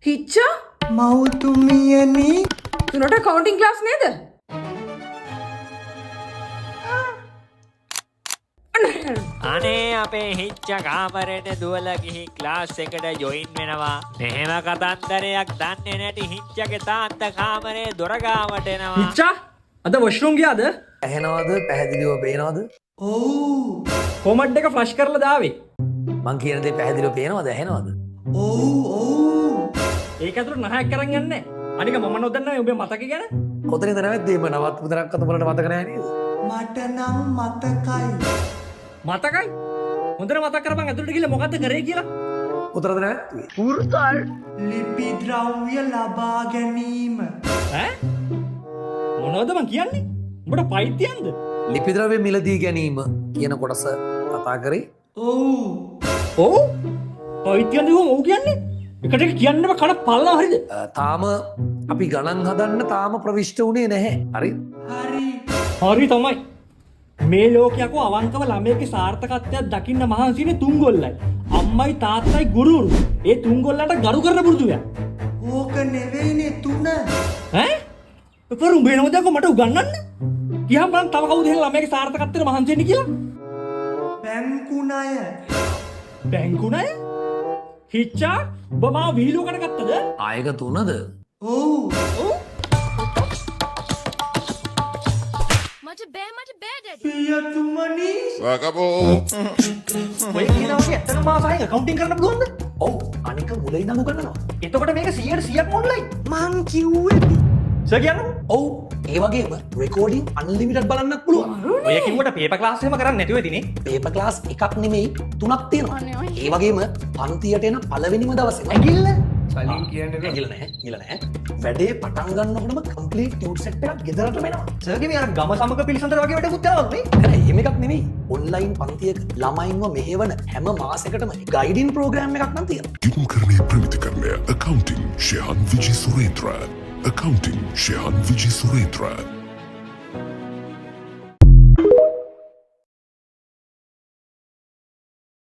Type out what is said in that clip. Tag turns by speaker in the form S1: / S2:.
S1: හිච්චා
S2: මෞතුමියනි
S1: තුනට counting class නේද?
S3: අනේ අපේ හිච්ච කාමරේට දුවලා ගිහි ක්ලාස් එකට ජොයින් වෙනවා. මෙහෙම කතන්දරයක් දන්නේ නැති හිච්චගේ තාත්තා කාමරේ දොර ගාවට එනවා.
S4: හිච්චා අද වොෂ්රූම් ගියාද?
S2: ඇහෙනවද පැහැදිලිව පේනවද?
S4: ඔව්. කොමඩ් එක ෆ්ලෂ් කරලා දාවේ.
S2: මං කියන දේ පැහැදිලිව පේනවද ඇහෙනවද?
S4: ඔව්. ඒක ඇතුළට නහයක් කරන් යන්නේ. අනික මම නොදන්නේ ඔබේ මතක ගැන.
S2: කොතනද නැවැද්දේ මම නවත් පුතනක් අත බලන්න මතක නැහැ නේද?
S4: මට නම් මතකයි. මතකයි? හොඳට මතක් කරපන් ඇතුළට ගිහලා මොකද්ද කරේ කියලා.
S2: කොතනද නැවැද්දුවේ?
S4: පුරුතල් ලිපි ද්‍රව්‍ය ලබා ගැනීම. ඈ? මොනවද මං කියන්නේ? උඹට පයිතියන්ද?
S2: ලිපි ද්‍රව්‍ය මිලදී ගැනීම කියන කොටස කතා කරේ.
S4: ඔව්. ඔව්? පයිතියන්ද ඔව් කියන්නේ? එකට එක කියන්නම කන පල්ලා හරිද?
S2: තාම අපි ගණන් හදන්න තාම ප්‍රවිෂ්ඨ වුණේ නැහැ. හරි?
S4: හරි තමයි. මේ ලෝකයකෝ අවංකව ළමයෙක්ගේ සාර්ථකත්වයක් දකින්න මහන්සිනේ තුන්ගොල්ලයි. අම්මයි තාත්තයි ගුරුවරු. ඒ තුන්ගොල්ලන්ට ගරු කරන්න පුරුදු වෙනවා. ඕක නෙවෙයිනේ තුන. ඈ? පොරු බේනවදක මට උගන්නන්න? ගියාම බලන්න තව කවුද එහෙනම් ළමයෙක්ගේ සාර්ථකත්වයට මහන්සි වෙන්නේ කියලා? බැංකු ණය. බැංකු ණය? හිච්චා ඔබ මාව වීලුවකට ගත්තද?
S2: ආයක තුනද?
S4: ඔව්. ඔව්.
S5: මට බෑ ඩැඩි.
S4: පියතුමනි.
S6: Wakabo.
S4: ඔය කියනවා ඇත්තටම මාසයෙන් accounting කරන්න පුළුවන්ද?
S2: ඔව් අනික මුලින් ඉඳන් උගන්වනවා.
S4: එතකොට මේක 100% ඔන්ලයින්. මං කිව්වේ. සර් කියන්නකෝ.
S2: ඔව් ඒ වගේම රෙකෝඩින් අන්ලිමිටඩ් බලන්නත් පුළුවන්.
S4: ඔය කිව්වට පේපර් ක්ලාස් එහෙම කරන්නේ නැතුව ඉතිනේ.
S2: පේපර් ක්ලාස් එකක් නෙමෙයි තුනක් තියෙනවා.
S5: අනේ ඔය.
S2: ඒ වගේම පන්තියට එන පළවෙනිම දවසේ
S4: ඇඟිල්ල.
S2: ඇඟිල්ල නැහැ. වැඩේ පටන් ගන්නකොටම කම්ප්ලීට් ටියුට් සෙට් එකක් ගෙදරටම එනවා.
S4: සර්ගේ මේ අර ගම සමග පිළිසඳර වගේ වැඩකුත් කරනවද මේ?
S2: නෑ එහෙම එකක් නෙමෙයි. ඔන්ලයින් පන්තියක ළමයින්ව මෙහෙවන හැම මාසයකටම ගයිඩින් ප්‍රෝග්‍රෑම් එකක් නම් තියෙනවා.
S6: Dimkarne Primitikkarne Accounting Shehan Vijay Surendra. Accounting Shehan Vijay Surendra.